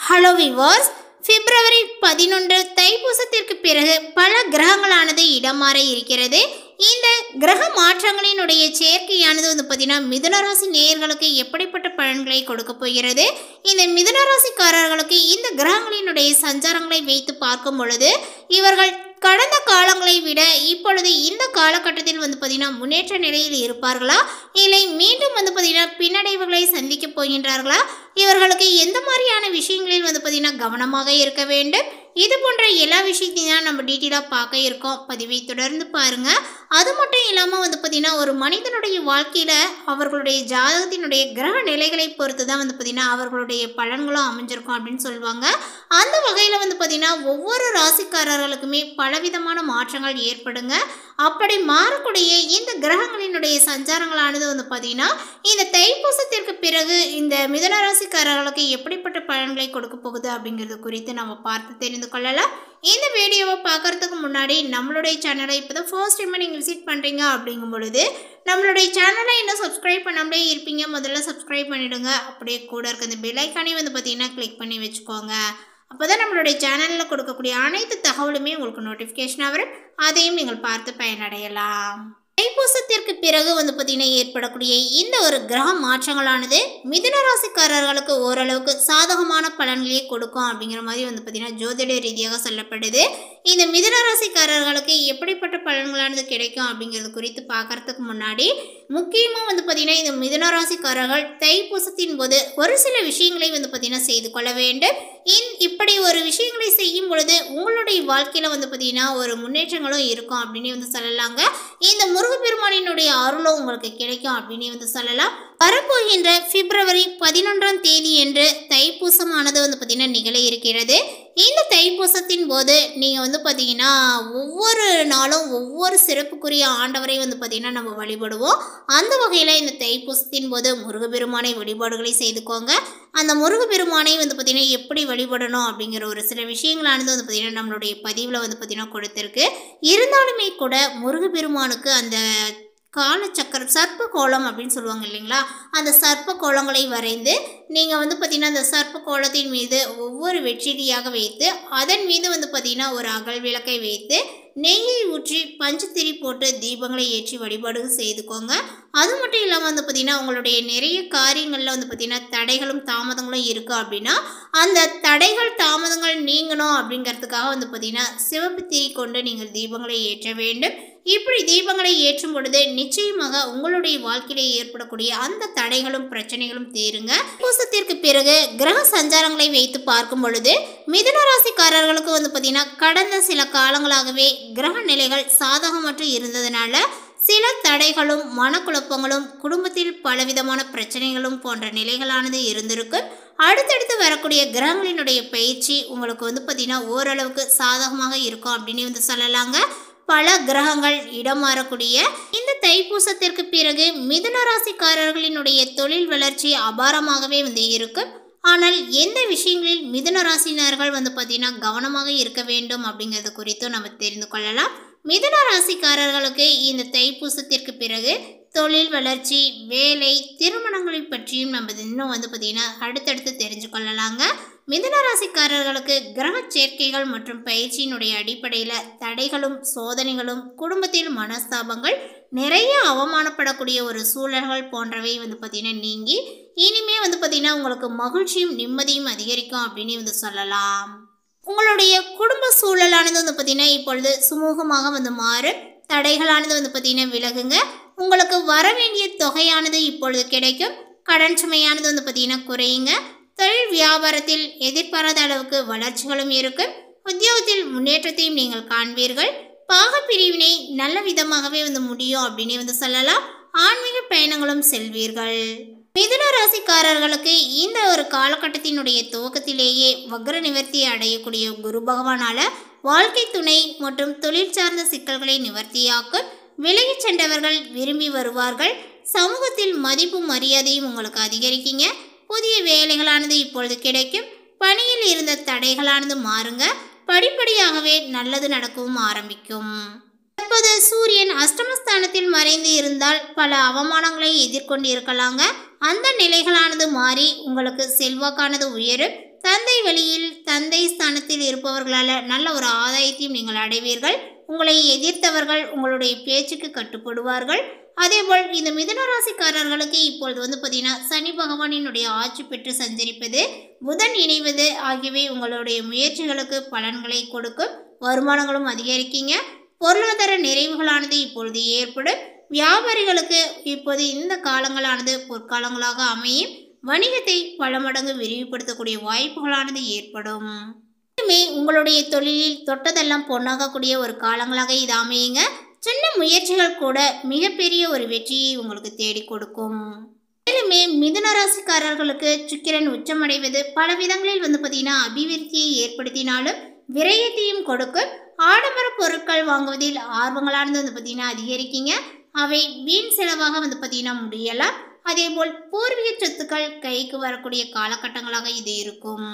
Hello viewers, பிப்ரவரி 11 தைப்பூசத்திற்கு பிறகு பல கிரகங்களானது இடம் மாற இருக்கிறது. இந்த கிரக மாற்றங்களினுடைய சேர்க்கையானது பார்த்தீங்கன்னா மிதுன ராசி நேயர்களுக்கு எப்படிப்பட்ட பலன்களை கொடுக்க போகிறது? இந்த மிதுன ராசிக்காரர்களுக்கு இந்த கிரகங்களினுடைய சஞ்சாரங்களை வைத்து பார்க்கும் பொழுது இவர்கள் கடந்த காலங்களை விட இப்பொழுது இந்த காலகட்டத்தில் பார்த்தீங்கன்னா முன்னேற்ற நிலையில் இருப்பார்களா, இல்லை மீண்டும் பார்த்தீங்கன்னா பின்னடைவுகளை சந்திக்க போகின்றார்களா? இவர்களுக்கு எந்த மாதிரியான விஷயங்களில் பார்த்தீங்கன்னா கவனமாக இருக்க வேண்டும்? இது போன்ற எல்லா விஷயத்தையும் தான் நம்ம டீட்டெயிலாக பார்க்க இருக்கோம். பதிவை தொடர்ந்து பாருங்க. அது மட்டும் இல்லாமல் பார்த்தீங்கன்னா ஒரு மனிதனுடைய வாழ்க்கையில் அவர்களுடைய ஜாதகத்தினுடைய கிரக நிலைகளை பொறுத்து தான் பார்த்தீங்கன்னா அவர்களுடைய பலன்களும் அமைஞ்சிருக்கும் அப்படின்னு சொல்லுவாங்க. அந்த வகையில் பார்த்தீங்கன்னா ஒவ்வொரு ராசிக்காரர்களுக்குமே பலவிதமான மாற்றங்கள் ஏற்படுங்க. அப்படி மாறக்கூடிய இந்த கிரகங்களினுடைய சஞ்சாரங்களானது பார்த்தீங்கன்னா இந்த தைப்பூசத்திற்கு பிறகு இந்த மிதுன ராசிக்காரர்களுக்கு எப்படிப்பட்ட பலன்களை கொடுக்க போகுது அப்படிங்கிறது குறித்து நம்ம பார்த்து தெரிந்து கொள்ளலாம். இந்த வீடியோவை பார்க்கறதுக்கு முன்னாடி நம்மளுடைய சேனலை இப்போ தான் ஃபர்ஸ்ட் டைம் நீங்கள் விசிட் பண்ணுறீங்க அப்படிங்கும் பொழுது நம்மளுடைய சேனலை இன்னும் சப்ஸ்கிரைப் பண்ணாமலே இருப்பீங்க. முதல்ல சப்ஸ்கிரைப் பண்ணிவிடுங்க. அப்படியே கூட இருக்க இந்த பெல் ஐக்கானையும் பார்த்தீங்கன்னா கிளிக் பண்ணி வச்சுக்கோங்க. அப்போ தான் நம்மளுடைய சேனலில் கொடுக்கக்கூடிய அனைத்து தகவலுமே உங்களுக்கு நோட்டிஃபிகேஷனாக வரும். அதையும் நீங்கள் பார்த்து பயனடையலாம். தைப்பூசத்திற்கு பிறகு பார்த்தீங்கன்னா ஏற்படக்கூடிய இந்த ஒரு கிரக மாற்றங்களானது மிதுன ராசிக்காரர்களுக்கு ஓரளவுக்கு சாதகமான பலன்களே கொடுக்கும் அப்படிங்கிற மாதிரி பார்த்தீங்கன்னா ஜோதிட ரீதியாக சொல்லப்படுது. இந்த மிதுன ராசிக்காரர்களுக்கு எப்படிப்பட்ட பலன்களானது கிடைக்கும் அப்படிங்கிறது குறித்து பார்க்கறதுக்கு முன்னாடி முக்கியமாக பார்த்தீங்கன்னா இந்த மிதுன ராசிக்காரர்கள் தைப்பூசத்தின் போது ஒரு சில விஷயங்களை பார்த்தீங்கன்னா செய்து கொள்ள வேண்டும். இப்படி ஒரு விஷயங்களை செய்யும் பொழுது உங்களுடைய வாழ்க்கையில் பார்த்தீங்கன்னா ஒரு முன்னேற்றங்களும் இருக்கும் அப்படின்னு சொல்லலாங்க. இந்த முருகப்பெருமானினுடைய அருளும் உங்களுக்கு கிடைக்கும் அப்படின்னு சொல்லலாம். வரப்போகின்ற பிப்ரவரி 11ஆம் தேதி என்று தைப்பூசமானது பார்த்தீங்கன்னா நிகழ இருக்கிறது. இந்த தைப்பூசத்தின் போது நீங்கள் பார்த்தீங்கன்னா ஒவ்வொரு நாளும் ஒவ்வொரு சிறப்புக்குரிய ஆண்டவரை பார்த்தீங்கன்னா நம்ம வழிபடுவோம். அந்த வகையில் இந்த தைப்பூசத்தின் போது முருகப்பெருமானை வழிபாடுகளை செய்துக்கோங்க. அந்த முருகப்பெருமானை பார்த்தீங்கன்னா எப்படி வழிபடணும் அப்படிங்கிற ஒரு சில விஷயங்களானது பார்த்தீங்கன்னா நம்மளுடைய பதிவில் பார்த்தீங்கன்னா கொடுத்துருக்கு. இருந்தாலுமே கூட முருகப்பெருமானுக்கு அந்த காலச்சக்கர சர்ப்ப கோலம் அப்படின்னு சொல்லுவாங்க இல்லைங்களா, அந்த சர்ப்ப கோலங்களை வரைந்து நீங்கள் பார்த்தீங்கன்னா அந்த சர்ப்ப கோலத்தின் மீது ஒவ்வொரு வெற்றிடியாக வைத்து அதன் மீது பார்த்தீங்கன்னா ஒரு அகல் விளக்கை வைத்து நெய்யை ஊற்றி பஞ்சுத்திரி போட்டு தீபங்களை ஏற்றி வழிபாடு செய்துக்கோங்க. அது மட்டும் இல்லாமல் பார்த்தீங்கன்னா உங்களுடைய நிறைய காரியங்களில் பார்த்தீங்கன்னா தடைகளும் தாமதங்களும் இருக்குது அப்படின்னா அந்த தடைகள் தாமதங்கள் நீங்கணும் அப்படிங்கிறதுக்காக பார்த்தீங்கன்னா சிவப்பு திரி கொண்டு நீங்கள் தீபங்களை ஏற்ற வேண்டும். இப்படி தீபங்களை ஏற்றும் பொழுது நிச்சயமாக உங்களுடைய வாழ்க்கையிலே ஏற்படக்கூடிய அந்த தடைகளும் பிரச்சனைகளும் தீருங்க. பூசத்திற்கு பிறகு கிரக சஞ்சாரங்களை வைத்து பார்க்கும் பொழுது மிதுன ராசிக்காரர்களுக்கு பார்த்தீங்கன்னா கடந்த சில காலங்களாகவே கிரக நிலைகள் சாதகமற்று இருந்ததுனால சில தடைகளும் மனக்குழப்பங்களும் குடும்பத்தில் பலவிதமான பிரச்சனைகளும் போன்ற நிலைகளானது இருந்திருக்கு. அடுத்தடுத்து வரக்கூடிய கிரகங்களினுடைய பயிற்சி உங்களுக்கு பார்த்தீங்கன்னா ஓரளவுக்கு சாதகமாக இருக்கும் அப்படின்னு சொல்லலாங்க. பல கிரகங்கள் இடம் மாறக்கூடிய இந்த தைப்பூசத்திற்கு பிறகு மிதுன ராசிக்காரர்களினுடைய தொழில் வளர்ச்சி அபாரமாகவே இருக்கும். ஆனால் எந்த விஷயங்களில் மிதுன ராசினர்கள் பார்த்தீங்கன்னா கவனமாக இருக்க வேண்டும் அப்படிங்கிறது குறித்தும் நம்ம தெரிந்து கொள்ளலாம். மிதுன ராசிக்காரர்களுக்கு இந்த தைப்பூசத்திற்கு பிறகு தொழில் வளர்ச்சி, வேலை, திருமணங்களை பற்றியும் நம்ம இன்னும் பார்த்தீங்கன்னா அடுத்தடுத்து தெரிஞ்சு கொள்ளலாங்க. மிதுன ராசிக்காரர்களுக்கு கிரக சேர்க்கைகள் மற்றும் பயிற்சியினுடைய அடிப்படையில் தடைகளும் சோதனைகளும் குடும்பத்தில் மனஸ்தாபங்கள் நிறைய அவமானப்படக்கூடிய ஒரு சூழல்கள் போன்றவை பார்த்தீங்கன்னா நீங்கி இனிமே பார்த்தீங்கன்னா உங்களுக்கு மகிழ்ச்சியும் நிம்மதியும் அதிகரிக்கும் அப்படின்னு சொல்லலாம். உங்களுடைய குடும்ப சூழலானது பார்த்தீங்கன்னா இப்பொழுது சுமூகமாக மாறும். தடைகளானது பார்த்தீங்கன்னா விலகுங்க. உங்களுக்கு வர வேண்டிய தொகையானது இப்பொழுது கிடைக்கும். கடன் சுமையானது பார்த்தீங்கன்னா குறையுங்க. தொழில் வியாபாரத்தில் எதிர்பாராத அளவுக்கு வளர்ச்சிகளும் இருக்கும். உத்தியோகத்தில் முன்னேற்றத்தையும் நீங்கள் காண்பீர்கள். பாகப்பிரிவினை நல்ல விதமாகவே முடியும் அப்படின்னு சொல்லலாம். ஆன்மீக பயணங்களும் செல்வீர்கள். மிதுன ராசிக்காரர்களுக்கு இந்த ஒரு காலகட்டத்தினுடைய துவக்கத்திலேயே வக்ர நிவர்த்தி அடையக்கூடிய குரு பகவானால வாழ்க்கை துணை மற்றும் தொழில் சார்ந்த சிக்கல்களை நிவர்த்தியாக்கும். விலகி சென்றவர்கள் விரும்பி வருவார்கள். சமூகத்தில் மதிப்பும் மரியாதையும் உங்களுக்கு அதிகரிக்குங்க. புதிய வேலைகளானது இப்பொழுது கிடைக்கும். பணியில் இருந்த தடைகளானது மாறுங்க. படிப்படியாகவே நல்லது நடக்கவும் ஆரம்பிக்கும். தற்போது சூரியன் அஷ்டமஸ்தானத்தில் மறைந்து இருந்தால் பல அவமானங்களை எதிர்கொண்டு இருக்கலாங்க. அந்த நிலைகளானது மாறி உங்களுக்கு செல்வாக்கானது உயரும். தந்தை வழியில் தந்தை ஸ்தானத்தில் இருப்பவர்களால் நல்ல ஒரு ஆதாயத்தையும் நீங்கள் அடைவீர்கள். உங்களை எதிர்த்தவர்கள் உங்களுடைய பேச்சுக்கு கட்டுப்படுவார்கள். அதேபோல் இந்த மிதுன ராசிக்காரர்களுக்கு இப்பொழுது பார்த்தீங்கன்னா சனி பகவானினுடைய ஆட்சி பெற்று சஞ்சரிப்பது, புதன் இணைவது ஆகியவை உங்களுடைய முயற்சிகளுக்கு பலன்களை கொடுக்கும். வருமானங்களும் அதிகரிக்கீங்க. பொருளாதார நிறைவுகளானது இப்பொழுது ஏற்படும். வியாபாரிகளுக்கு இப்போது இந்த காலங்களானது பொற்காலங்களாக அமையும். வணிகத்தை பல மடங்கு விரிவுபடுத்தக்கூடிய வாய்ப்புகளானது ஏற்படும். உங்களுடைய தொழிலில் தொட்டதெல்லாம் பொன்னாகக்கூடிய ஒரு காலங்களாக இது அமையுங்க. சின்ன முயற்சிகள் கூட மிகப்பெரிய ஒரு வெற்றியை உங்களுக்கு தேடி கொடுக்கும். மேலுமே மிதுன ராசிக்காரர்களுக்கு சுக்கிரன் உச்சமடைவது பல விதங்களில் பார்த்தீங்கன்னா அபிவிருத்தியை ஏற்படுத்தினாலும் விரயத்தையும் கொடுக்கும். ஆடம்பர பொருட்கள் வாங்குவதில் ஆர்வங்களானது பார்த்தீங்கன்னா அதிகரிக்கீங்க. அவை வீண் செலவாக பார்த்தீங்கன்னா முடியலாம். அதேபோல் பூர்வீக சொத்துக்கள் கைக்கு வரக்கூடிய காலகட்டங்களாக இது இருக்கும்.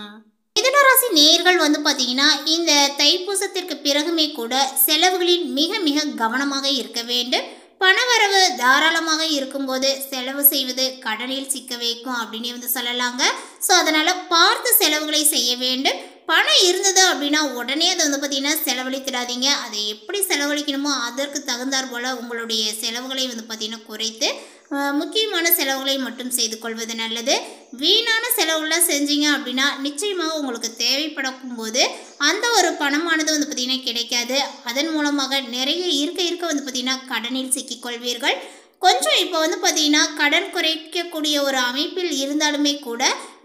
மிதுனராசி நேயர்கள் பார்த்தீங்கன்னா இந்த தைப்பூசத்திற்கு பிறகுமே கூட செலவுகளில் மிக மிக கவனமாக இருக்க வேண்டும். பணவரவு தாராளமாக இருக்கும்போது செலவு செய்வது கடனில் சிக்க வைக்கும் அப்படின்னு சொல்லலாங்க. ஸோ அதனால் பார்த்து செலவுகளை செய்ய வேண்டும். பணம் இருந்தது அப்படின்னா உடனே அதை பார்த்தீங்கன்னா செலவழித்திடாதீங்க. அதை எப்படி செலவழிக்கணுமோ அதற்கு தகுந்தாற் போல் உங்களுடைய செலவுகளை பார்த்தீங்கன்னா குறைத்து முக்கியமான செலவுகளை மட்டும் செய்து கொள்வது நல்லது. வீணான செலவுலாம் செஞ்சீங்க அப்படின்னா நிச்சயமாக உங்களுக்கு தேவைப்படும் போது அந்த ஒரு பணமானது பார்த்தீங்கன்னா கிடைக்காது. அதன் மூலமாக நிறைய இருக்க பார்த்தீங்கன்னா கடனில் சிக்கிக்கொள்வீர்கள். கொஞ்சம் இப்போ பார்த்தீங்கன்னா கடன் குறைக்கக்கூடிய ஒரு அமைப்பில் இருந்தாலுமே கூட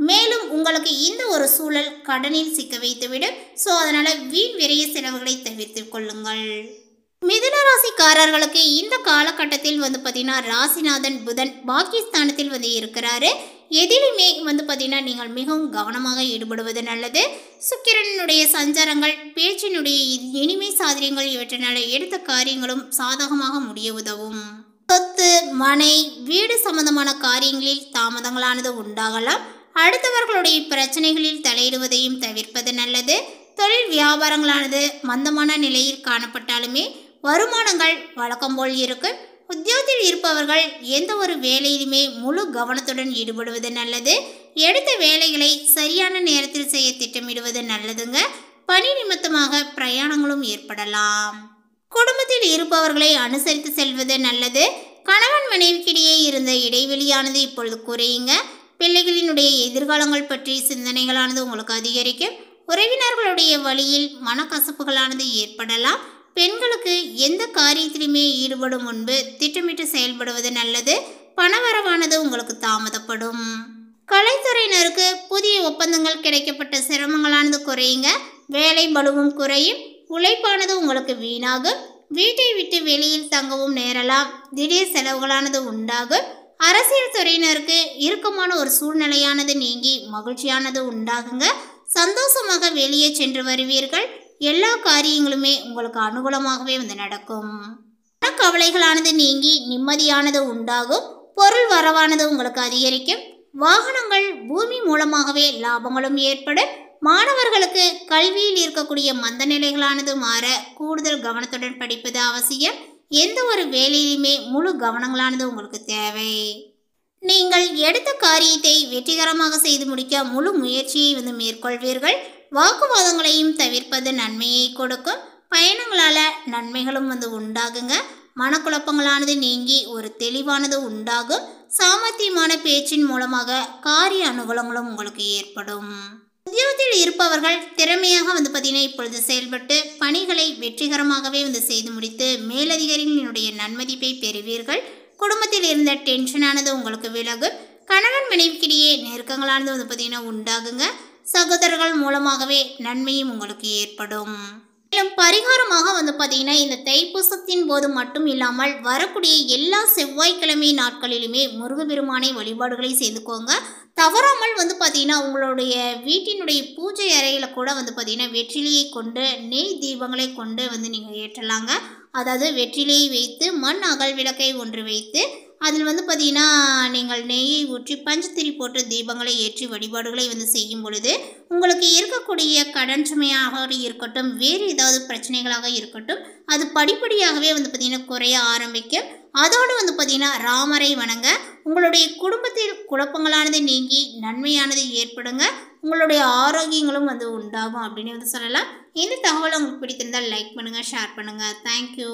மேலும் உங்களுக்கு இந்த ஒரு சூழல் கடனில் சிக்க வைத்துவிடும். ஸோ அதனால் வீண் விரைய செலவுகளை தவிர்த்து கொள்ளுங்கள். மிதுன ராசிக்காரர்களுக்கு இந்த காலகட்டத்தில் பார்த்தீங்கன்னா ராசிநாதன் புதன் பாகிஸ்தானத்தில் இருக்கிறாரு. எதிலுமே பார்த்தீங்கன்னா நீங்கள் மிகவும் கவனமாக ஈடுபடுவது நல்லது. சுக்கிரனுடைய சஞ்சாரங்கள், பேச்சினுடைய இனிமை சாதனைகள் இவற்றினால் எடுத்த காரியங்களும் சாதகமாக முடிய உதவும். சொத்து, மனை, வீடு சம்பந்தமான காரியங்களில் தாமதங்களானது உண்டாகலாம். அடுத்தவர்களுடைய பிரச்சனைகளில் தலையிடுவதையும் தவிர்ப்பது நல்லது. தொழில் வியாபாரங்களானது மந்தமான நிலையில் காணப்பட்டாலுமே வருமானங்கள் வழக்கம் போல் இருக்கும். உத்தியோகத்தில் இருப்பவர்கள் எந்த ஒரு வேலையிலுமே முழு கவனத்துடன் ஈடுபடுவது நல்லது. எடுத்த வேலைகளை சரியான நேரத்தில் செய்ய திட்டமிடுவது நல்லதுங்க. பணி நிமித்தமாக பிரயாணங்களும் ஏற்படலாம். குடும்பத்தில் இருப்பவர்களை அனுசரித்து செல்வது நல்லது. கணவன் மனைவிக்கிடையே இருந்த இடைவெளியானது இப்பொழுது குறையுங்க. பிள்ளைகளினுடைய எதிர்காலங்கள் பற்றி சிந்தனைகளானது உங்களுக்கு அதிகரிக்கும். உறவினர்களுடைய வழியில் மனக்கசப்புகளானது ஏற்படலாம். பெண்களுக்கு எந்த காரியத்திலுமே ஈடுபடும் முன்பு திட்டமிட்டு செயல்படுவது நல்லது. பணவரவானது உங்களுக்கு தாமதப்படும். கலைத்துறையினருக்கு புதிய ஒப்பந்தங்கள் கிடைக்கப்பட்ட சிரமங்களானது குறையுங்க. வேலை பளுவும் குறையும். உழைப்பானது உங்களுக்கு வீணாகும். வீட்டை விட்டு வெளியில் தங்கவும் நேரலாம். திடீர் செலவுகளானது உண்டாகும். அரசியல் துறையினருக்கு இறுக்கமான ஒரு சூழ்நிலையானது நீங்கி மகிழ்ச்சியானது உண்டாகுங்க. சந்தோஷமாக வெளியே சென்று வருவீர்கள். எல்லா காரியங்களுமே உங்களுக்கு அனுகூலமாகவே நடக்கும். கவலைகளானது நீங்கி நிம்மதியானது உண்டாகும். பொருள் வரவானது உங்களுக்கு அதிகரிக்கும். வாகனங்கள், பூமி மூலமாகவே லாபங்களும் ஏற்படும். மாணவர்களுக்கு கல்வியில் இருக்கக்கூடிய மந்த நிலைகளானது மாற கூடுதல் கவனத்துடன் படிப்பது அவசியம். எந்த ஒரு வேலையிலுமே முழு கவனங்களானது உங்களுக்கு தேவை. நீங்கள் எடுத்த காரியத்தை வெற்றிகரமாக செய்து முடிக்க முழு முயற்சியை மேற்கொள்வீர்கள். வாக்குவாதங்களையும் தவிர்ப்பது நன்மையை கொடுக்கும். பயணங்களால் நன்மைகளும் உண்டாகுங்க. மனக்குழப்பங்களானது நீங்கி ஒரு தெளிவானது உண்டாகும். சாமர்த்தியமான பேச்சின் மூலமாக காரிய அனுகூலங்களும் உங்களுக்கு ஏற்படும். உத்தியோகத்தில் இருப்பவர்கள் திறமையாக பார்த்தீங்கன்னா இப்பொழுது செயல்பட்டு பணிகளை வெற்றிகரமாகவே செய்து முடித்து மேலதிகாரிகளினுடைய நன்மதிப்பை பெறுவீர்கள். குடும்பத்தில் இருந்த டென்ஷனானது உங்களுக்கு விலகும். கணவன் மனைவிக்கிடையே நெருக்கங்களானது பார்த்தீங்கன்னா உண்டாகுங்க. சகோதரர்கள் மூலமாகவே நன்மையும் உங்களுக்கு ஏற்படும். மேலும் பரிகாரமாக பார்த்தீங்கன்னா இந்த தைப்பூசத்தின் போது மட்டும் இல்லாமல் வரக்கூடிய எல்லா செவ்வாய்க்கிழமை நாட்களிலுமே முருகப்பெருமானை வழிபாடுகளை செய்துக்கோங்க. தவறாமல் பார்த்தீங்கன்னா உங்களுடைய வீட்டினுடைய பூஜை அறையில் கூட பார்த்தீங்கன்னா வெற்றிலையை கொண்டு நெய் தீபங்களை கொண்டு நீங்கள் ஏற்றலாங்க. அதாவது வெற்றிலையை வைத்து மண் அகல் விளக்கை ஒன்று வைத்து அதில் பார்த்தீங்கன்னா நீங்கள் நெய்யை ஊற்றி பஞ்சத்திரி போட்டு தீபங்களை ஏற்றி வழிபாடுகளை செய்யும் பொழுது உங்களுக்கு இருக்கக்கூடிய கடன் சுமையாக இருக்கட்டும், வேறு ஏதாவது பிரச்சனைகளாக இருக்கட்டும், அது படிப்படியாகவே பார்த்தீங்கன்னா குறைய ஆரம்பிக்கும். அதோடு பார்த்தீங்கன்னா ராமரை வணங்க உங்களுடைய குடும்பத்தில் குழப்பங்களானது நீங்கி நன்மையானது ஏற்படுங்க. உங்களுடைய ஆரோக்கியங்களும் வந்து உண்டாகும் அப்படின்னு வந்து சொல்லலாம். இந்த தகவல் உங்களுக்கு பிடித்திருந்தால் லைக் பண்ணுங்கள், ஷேர் பண்ணுங்கள். தேங்க்யூ.